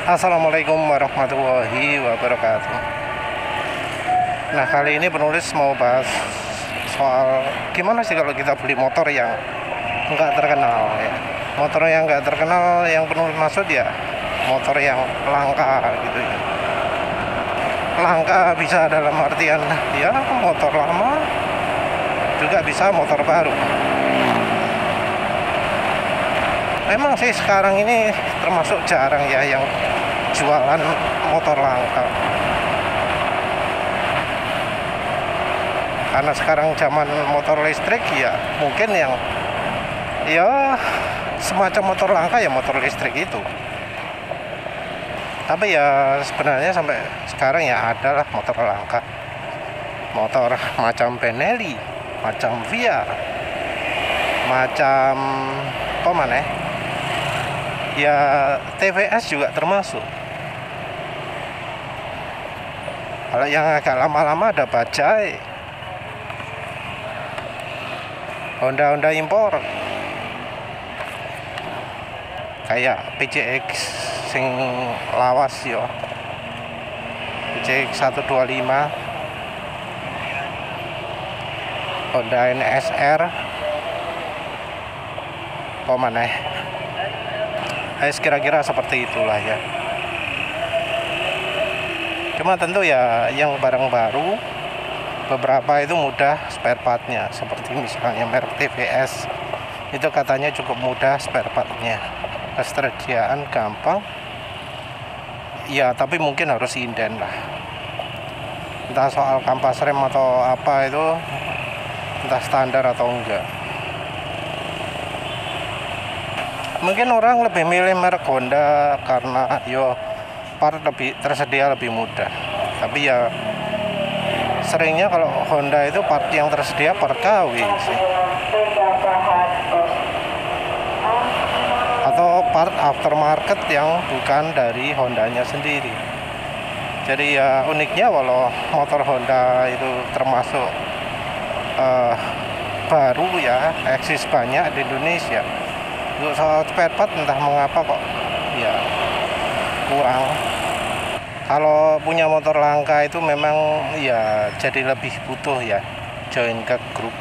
Assalamualaikum warahmatullahi wabarakatuh. Nah, kali ini penulis mau bahas soal gimana sih kalau kita beli motor yang nggak terkenal ya. Motor yang nggak terkenal yang penulis maksud ya motor yang langka gitu ya. Langka bisa dalam artian ya motor lama, juga bisa motor baru. Memang sih sekarang ini termasuk jarang ya yang jualan motor langka. Karena sekarang zaman motor listrik ya mungkin yang ya semacam motor langka ya motor listrik itu. Tapi ya sebenarnya sampai sekarang ya ada lah motor langka. Motor macam Benelli, macam Via, macam apa mana? Ya TVS juga termasuk. Kalau yang agak lama-lama ada Bajaj, Honda impor kayak PCX sing lawas yo, PCX 125, Honda NSR, apa mana? Kira-kira seperti itulah ya. Cuma tentu ya yang barang baru beberapa itu mudah spare partnya, seperti misalnya merek TVS itu katanya cukup mudah spare partnya, ketersediaan gampang ya, tapi mungkin harus inden lah. Entah soal kampas rem atau apa itu, entah standar atau enggak. Mungkin orang lebih milih merek Honda karena yo part lebih tersedia lebih mudah. Tapi ya seringnya kalau Honda itu part yang tersedia part KW sih, atau part aftermarket yang bukan dari Hondanya sendiri. Jadi ya uniknya walau motor Honda itu termasuk baru ya, eksis banyak di Indonesia, untuk soal spare part entah mengapa kok ya kurang. Kalau punya motor langka itu memang ya jadi lebih butuh ya join ke grup.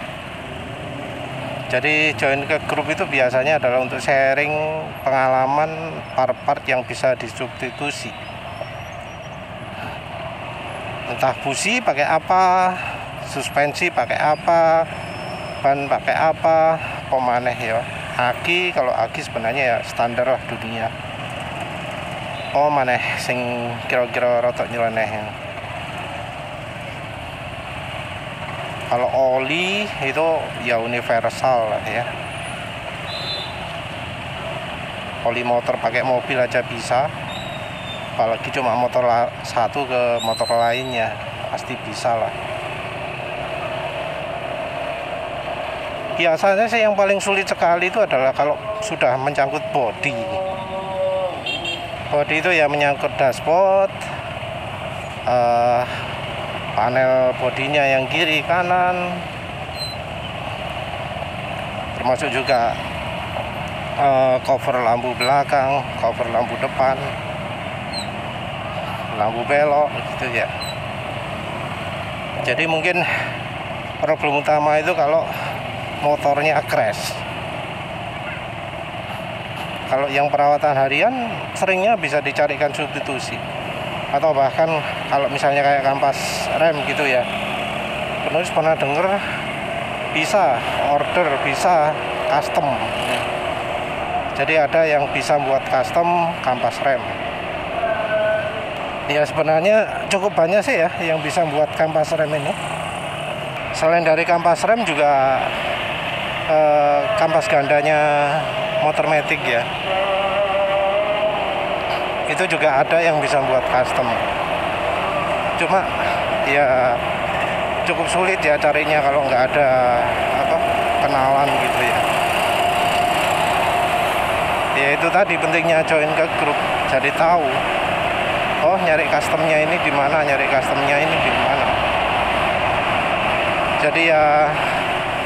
Jadi join ke grup itu biasanya adalah untuk sharing pengalaman part-part yang bisa disubstitusi. Entah busi pakai apa, suspensi pakai apa, ban pakai apa, pemaneh ya. Aki, kalau aki sebenarnya ya standar lah dunia. Oh maneh sing kira-kira rotok nyeleneh. Kalau oli itu ya universal lah ya. Oli motor pakai mobil aja bisa. Apalagi cuma motor satu ke motor lainnya pasti bisa lah. Biasanya sih yang paling sulit sekali itu adalah kalau sudah menyangkut bodi. Bodi itu ya menyangkut dashboard, panel bodinya yang kiri kanan, termasuk juga cover lampu belakang, cover lampu depan, lampu belok gitu ya. Jadi mungkin problem utama itu kalau motornya crash. Kalau yang perawatan harian seringnya bisa dicarikan substitusi, atau bahkan kalau misalnya kayak kampas rem gitu ya, penulis pernah denger bisa order, bisa custom. Jadi ada yang bisa buat custom kampas rem. Ya sebenarnya cukup banyak sih ya yang bisa buat kampas rem ini. Selain dari kampas rem juga kampas gandanya motor matic ya, itu juga ada yang bisa buat custom. Cuma ya cukup sulit ya carinya kalau nggak ada kenalan gitu ya. Ya itu tadi pentingnya join ke grup, jadi tahu oh nyari customnya ini di mana, nyari customnya ini di mana. Jadi ya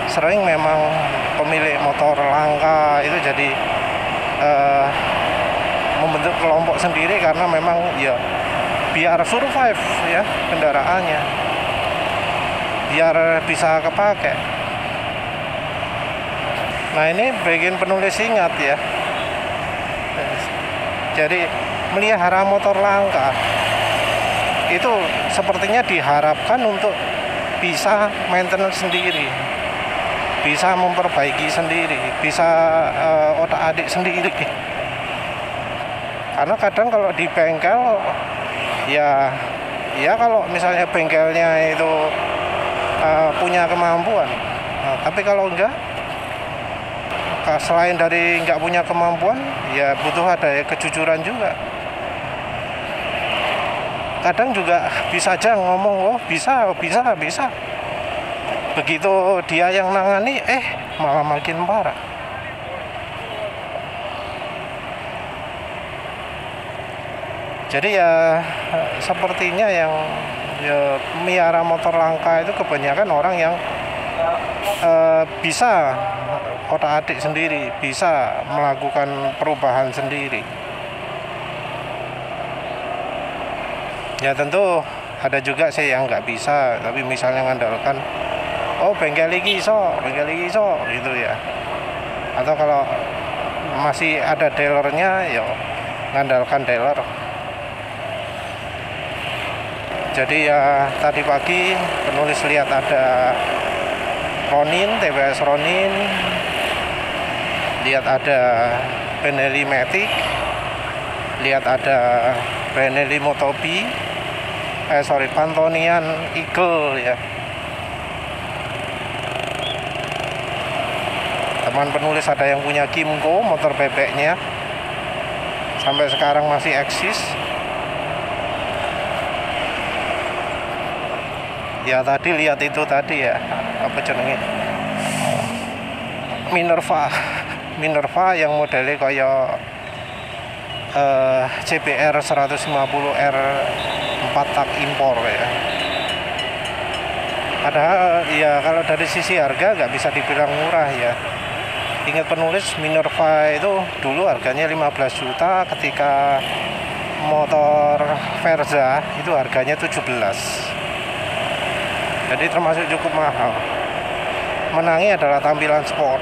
sering memang pemilik motor langka itu jadi membentuk kelompok sendiri karena memang ya biar survive ya kendaraannya, biar bisa kepake. Nah ini bagian penulis ingat ya, jadi melihara motor langka itu sepertinya diharapkan untuk bisa maintenance sendiri, bisa memperbaiki sendiri, bisa otak-adik sendiri. Karena kadang kalau di bengkel ya kalau misalnya bengkelnya itu punya kemampuan, tapi kalau enggak, selain dari nggak punya kemampuan, ya butuh ada kejujuran juga. Kadang juga bisa aja ngomong, oh bisa. Begitu dia yang nangani, malah makin parah. Jadi ya sepertinya yang ya, melihara motor langka itu kebanyakan orang yang bisa otak-adik sendiri, bisa melakukan perubahan sendiri. Ya tentu ada juga sih yang nggak bisa, tapi misalnya ngandalkan, oh bengkel iki iso gitu ya. Atau kalau masih ada dealernya, ya ngandalkan dealer. Jadi ya tadi pagi penulis lihat ada Ronin, TVS Ronin, lihat ada Benelli Matic, lihat ada Benelli Motobi, Pantonian Eagle ya. Teman penulis ada yang punya Kimco motor bebeknya, sampai sekarang masih eksis. Ya tadi lihat itu tadi ya, apa jenenge, Minerva yang modelnya kayak CBR 150R 4 tak impor ya. Padahal ya kalau dari sisi harga nggak bisa dibilang murah ya. Ingat penulis, Minerva itu dulu harganya 15 juta, ketika motor Verza itu harganya 17. Jadi termasuk cukup mahal. Menangi adalah tampilan sport.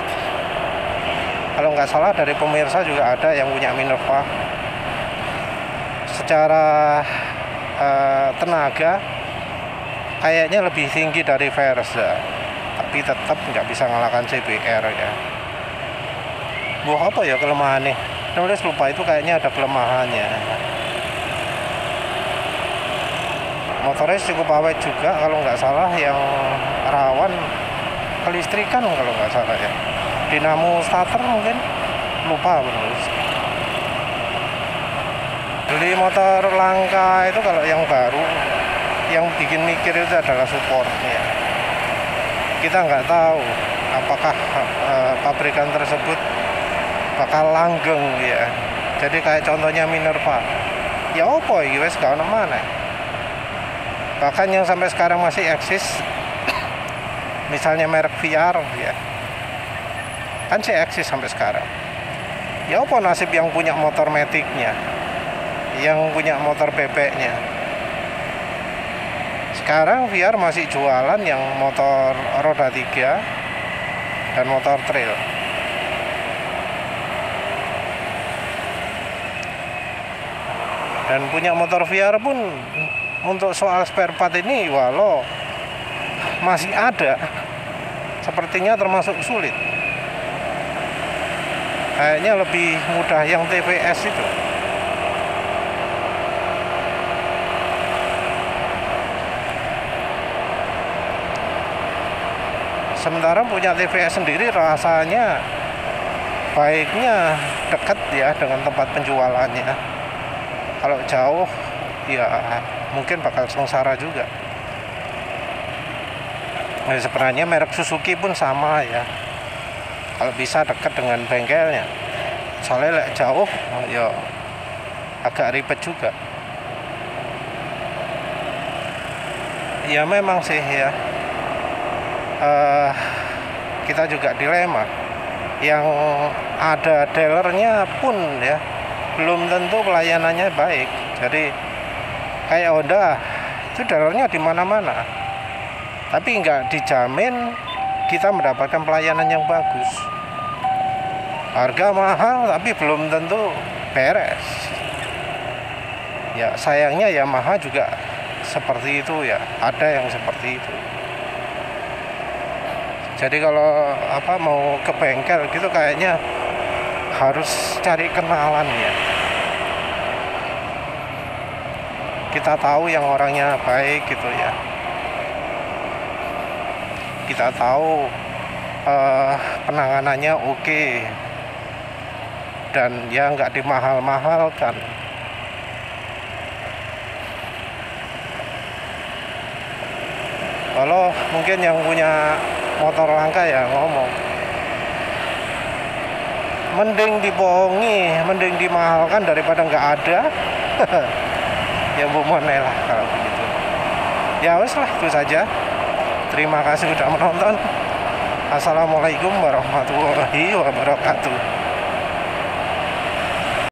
Kalau nggak salah dari pemirsa juga ada yang punya Minerva. Secara tenaga kayaknya lebih tinggi dari Verza, tapi tetap nggak bisa ngalahkan CBR ya. Buah apa ya kelemahannya? Nulis lupa, itu kayaknya ada kelemahannya. Motornya cukup awet juga kalau nggak salah, yang rawan kelistrikan kalau nggak salah ya. Dinamo starter mungkin, lupa penulis. Beli motor langka itu kalau yang baru, yang bikin mikir itu adalah supportnya. Kita nggak tahu apakah pabrikan tersebut bakal langgeng ya. Jadi kayak contohnya Minerva, ya opo iki wis gak ono maneh. Bahkan yang sampai sekarang masih eksis, misalnya merek VR ya, kan sih eksis sampai sekarang. Ya apa nasib yang punya motor Matic-nya, yang punya motor bebeknya? Sekarang VR masih jualan yang motor roda 3 dan motor trail. Dan punya motor VR pun untuk soal spare part ini, walau masih ada, sepertinya termasuk sulit. Kayaknya lebih mudah yang TVS itu. Sementara punya TVS sendiri rasanya baiknya dekat ya dengan tempat penjualannya. Kalau jauh ya mungkin bakal sengsara juga. Nah, sebenarnya merek Suzuki pun sama ya. Kalau bisa dekat dengan bengkelnya. Soalnya jauh ya agak ribet juga. Ya memang sih ya. Kita juga dilema. Yang ada dealernya pun ya belum tentu pelayanannya baik. Jadi kayak Honda itu dealernya di mana-mana, tapi nggak dijamin kita mendapatkan pelayanan yang bagus. Harga mahal tapi belum tentu beres. Ya sayangnya Yamaha juga seperti itu ya, ada yang seperti itu. Jadi kalau mau ke bengkel gitu kayaknya harus cari kenalan ya. Kita tahu yang orangnya baik gitu ya. Kita tahu penanganannya oke. Dan ya nggak dimahal-mahalkan. Kalau mungkin yang punya motor langka ya ngomong, mending dibohongi, mending dimahalkan daripada nggak ada. Ya bumone lah kalau begitu. Ya wes lah, itu saja. Terima kasih sudah menonton. Assalamualaikum warahmatullahi wabarakatuh.